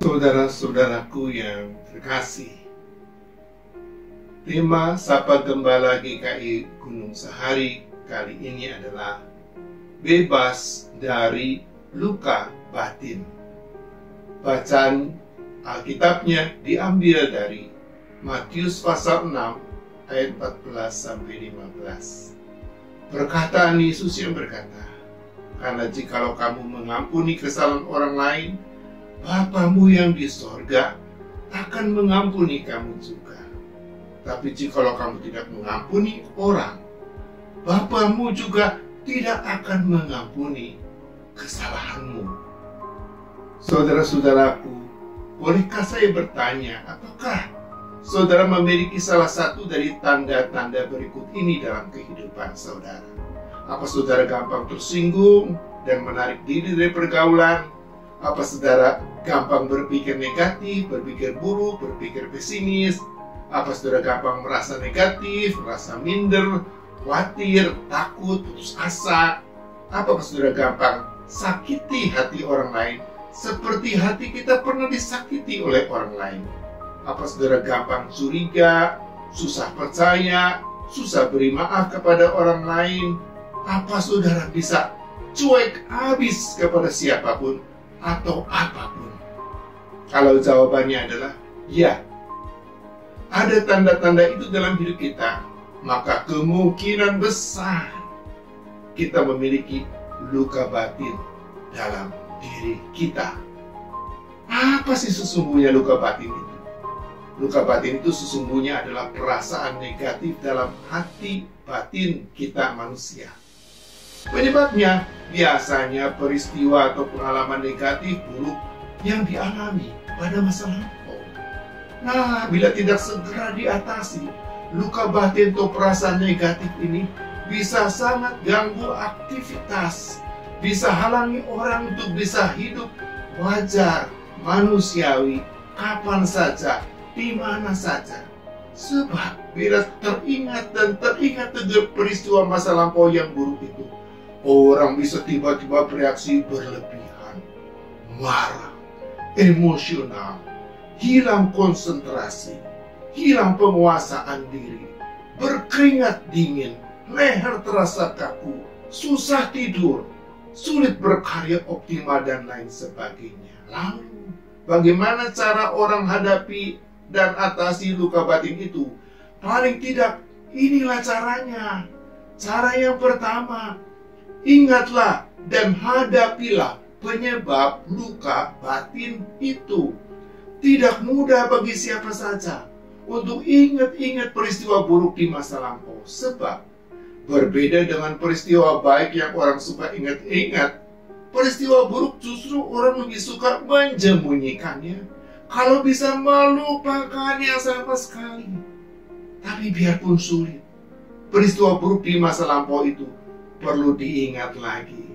Saudara-saudaraku yang terkasih, tema Sapa Gembala GKI Gunung Sahari kali ini adalah bebas dari luka batin. Bacaan Alkitabnya diambil dari Matius pasal 6 ayat 14-15. Perkataan Yesus yang berkata, "Karena jikalau kamu mengampuni kesalahan orang lain, Bapamu yang di sorga akan mengampuni kamu juga. Tapi jikalau kamu tidak mengampuni orang, Bapamu juga tidak akan mengampuni kesalahanmu." Saudara-saudaraku, bolehkah saya bertanya, apakah saudara memiliki salah satu dari tanda-tanda berikut ini dalam kehidupan saudara? Apa saudara gampang tersinggung dan menarik diri dari pergaulan? Apa saudara gampang berpikir negatif, berpikir buruk, berpikir pesimis? Apa saudara gampang merasa negatif, merasa minder, khawatir, takut, putus asa? Apakah saudara gampang sakiti hati orang lain seperti hati kita pernah disakiti oleh orang lain? Apa saudara gampang curiga, susah percaya, susah beri maaf kepada orang lain? Apa saudara bisa cuek habis kepada siapapun atau apapun? Kalau jawabannya adalah ya, ada tanda-tanda itu dalam hidup kita, maka kemungkinan besar kita memiliki luka batin dalam diri kita. Apa sih sesungguhnya luka batin itu? Luka batin itu sesungguhnya adalah perasaan negatif dalam hati batin kita manusia. Penyebabnya biasanya peristiwa atau pengalaman negatif buruk yang dialami pada masa lampau. Nah, bila tidak segera diatasi, luka batin atau perasaan negatif ini bisa sangat ganggu aktivitas, bisa halangi orang untuk bisa hidup wajar, manusiawi, kapan saja, di mana saja. Sebab bila teringat peristiwa masa lampau yang buruk itu, orang bisa tiba-tiba bereaksi berlebihan, marah, emosional, hilang konsentrasi, hilang penguasaan diri, berkeringat dingin, leher terasa kaku, susah tidur, sulit berkarya optimal, dan lain sebagainya. Lalu, bagaimana cara orang hadapi dan atasi luka batin itu? Paling tidak, inilah caranya. Cara yang pertama, ingatlah dan hadapilah penyebab luka batin itu. Tidak mudah bagi siapa saja untuk ingat-ingat peristiwa buruk di masa lampau. Sebab berbeda dengan peristiwa baik yang orang suka ingat-ingat, peristiwa buruk justru orang lebih suka menjemunyikannya. Kalau bisa melupakannya sama sekali. Tapi biarpun sulit, peristiwa buruk di masa lampau itu perlu diingat lagi.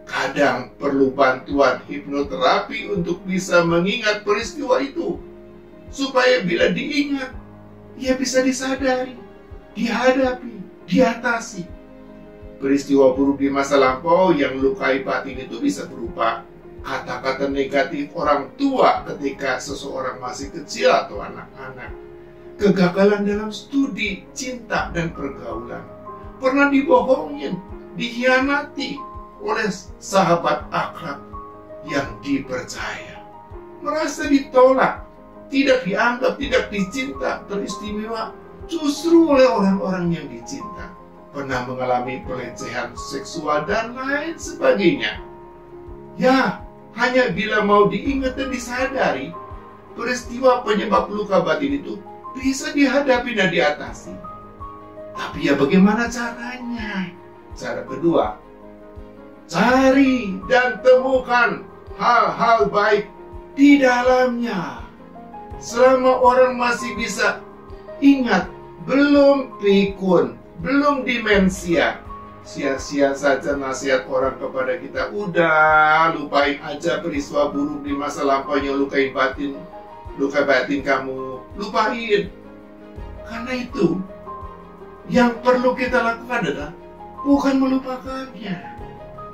Kadang perlu bantuan hipnoterapi untuk bisa mengingat peristiwa itu, supaya bila diingat, ia bisa disadari, dihadapi, diatasi. Peristiwa buruk di masa lampau yang lukai batin itu bisa berupa kata-kata negatif orang tua ketika seseorang masih kecil atau anak-anak, kegagalan dalam studi, cinta, dan pergaulan, pernah dibohongin, dikhianati oleh sahabat akrab yang dipercaya, merasa ditolak, tidak dianggap, tidak dicinta, teristimewa justru oleh orang-orang yang dicinta, pernah mengalami pelecehan seksual, dan lain sebagainya. Ya, hanya bila mau diingat dan disadari, peristiwa penyebab luka batin itu bisa dihadapi dan diatasi. Tapi ya bagaimana caranya? Cara kedua, cari dan temukan hal-hal baik di dalamnya. Selama orang masih bisa ingat, belum pikun, belum demensia, sia-sia saja nasihat orang kepada kita. Udah, lupain aja peristiwa buruk di masa lampau yang luka batin kamu, lupain. Karena itu, yang perlu kita lakukan adalah bukan melupakannya,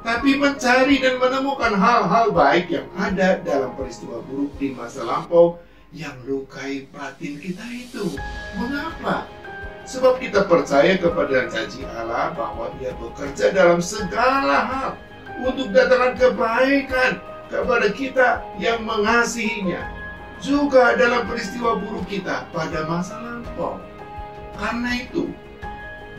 tapi mencari dan menemukan hal-hal baik yang ada dalam peristiwa buruk di masa lampau yang lukai batin kita itu. Mengapa? Sebab kita percaya kepada janji Allah bahwa Dia bekerja dalam segala hal untuk datangkan kebaikan kepada kita yang mengasihinya, juga dalam peristiwa buruk kita pada masa lampau. Karena itu,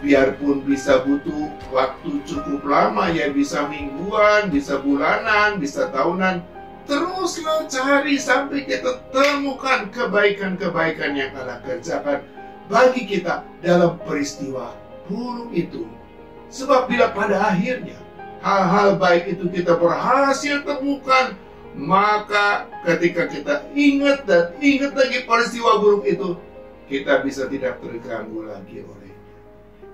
biarpun bisa butuh waktu cukup lama, ya bisa mingguan, bisa bulanan, bisa tahunan, teruslah cari sampai kita temukan kebaikan-kebaikan yang Allah kerjakan bagi kita dalam peristiwa buruk itu. Sebab bila pada akhirnya hal-hal baik itu kita berhasil temukan, maka ketika kita ingat dan ingat lagi peristiwa buruk itu, kita bisa tidak terganggu lagi olehnya.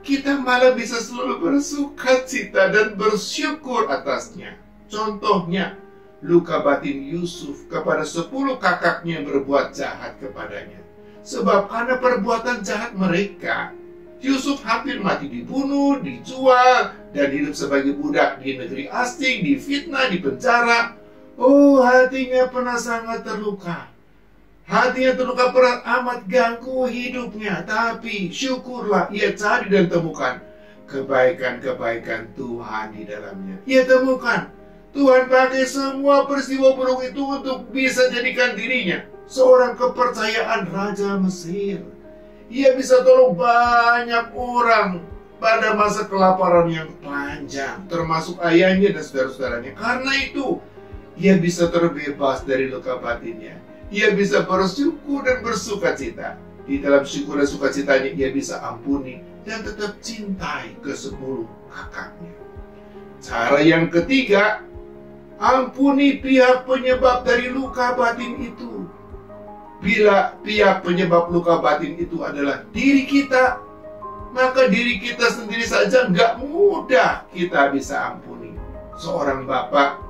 Kita malah bisa selalu bersukacita dan bersyukur atasnya. Contohnya, luka batin Yusuf kepada 10 kakaknya yang berbuat jahat kepadanya. Sebab karena perbuatan jahat mereka, Yusuf hampir mati dibunuh, dijual, dan hidup sebagai budak di negeri asing, difitnah, dipenjara. Oh, hatinya pernah sangat terluka. Hatinya terluka berat, amat ganggu hidupnya. Tapi syukurlah ia cari dan temukan kebaikan-kebaikan Tuhan di dalamnya. Ia temukan Tuhan pakai semua peristiwa buruk itu untuk bisa jadikan dirinya seorang kepercayaan Raja Mesir. Ia bisa tolong banyak orang pada masa kelaparan yang panjang, termasuk ayahnya dan saudara-saudaranya. Karena itu, ia bisa terbebas dari luka batinnya. Ia bisa bersyukur dan bersukacita. Di dalam syukur dan sukacitanya, ia bisa ampuni dan tetap cintai ke-10 kakaknya. Cara yang ketiga, ampuni pihak penyebab dari luka batin itu. Bila pihak penyebab luka batin itu adalah diri kita, maka diri kita sendiri saja nggak mudah kita bisa ampuni. Seorang bapak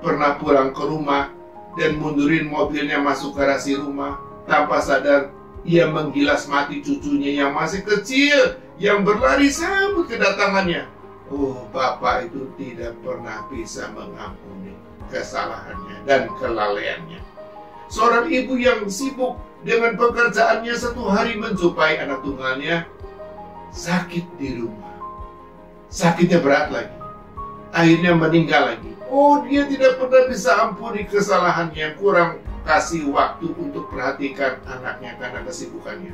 pernah pulang ke rumah dan mundurin mobilnya masuk garasi rumah. Tanpa sadar, ia menggilas mati cucunya yang masih kecil, yang berlari sambut kedatangannya. Oh, bapak itu tidak pernah bisa mengampuni kesalahannya dan kelalaiannya. Seorang ibu yang sibuk dengan pekerjaannya satu hari menjumpai anak tunggalnya sakit di rumah. Sakitnya berat lagi. Akhirnya meninggal lagi. Oh, dia tidak pernah bisa ampuni kesalahannya, kurang kasih waktu untuk perhatikan anaknya karena kesibukannya.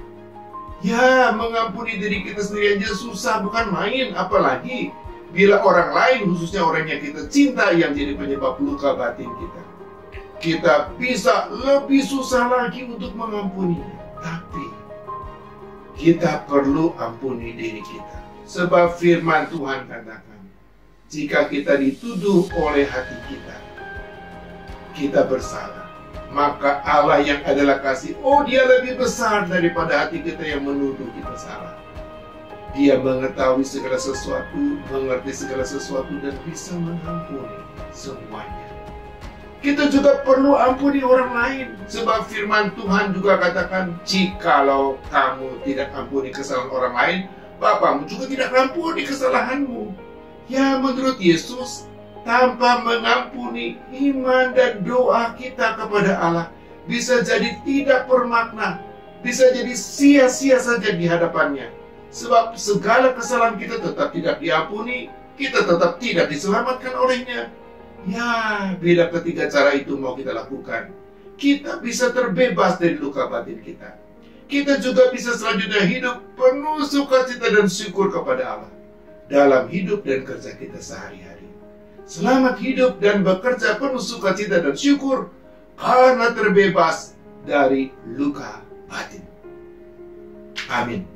Ya, mengampuni diri kita sendiri aja susah, bukan main. Apalagi bila orang lain, khususnya orang yang kita cinta, yang jadi penyebab luka batin kita. Kita bisa lebih susah lagi untuk mengampuninya. Tapi kita perlu ampuni diri kita. Sebab firman Tuhan katakan, jika kita dituduh oleh hati kita, kita bersalah. Maka Allah yang adalah kasih, oh dia lebih besar daripada hati kita yang menuduh kita salah. Dia mengetahui segala sesuatu, mengerti segala sesuatu, dan bisa mengampuni semuanya. Kita juga perlu ampuni orang lain. Sebab firman Tuhan juga katakan, jikalau kamu tidak ampuni kesalahan orang lain, Bapamu juga tidak ampuni kesalahanmu. Ya, menurut Yesus, tanpa mengampuni, iman dan doa kita kepada Allah bisa jadi tidak bermakna, bisa jadi sia-sia saja di hadapannya. Sebab segala kesalahan kita tetap tidak diampuni, kita tetap tidak diselamatkan olehnya. Ya, bila ketiga cara itu mau kita lakukan, kita bisa terbebas dari luka batin kita. Kita juga bisa selanjutnya hidup penuh sukacita dan syukur kepada Allah dalam hidup dan kerja kita sehari-hari. Selamat hidup dan bekerja penuh sukacita dan syukur karena terbebas dari luka batin. Amin.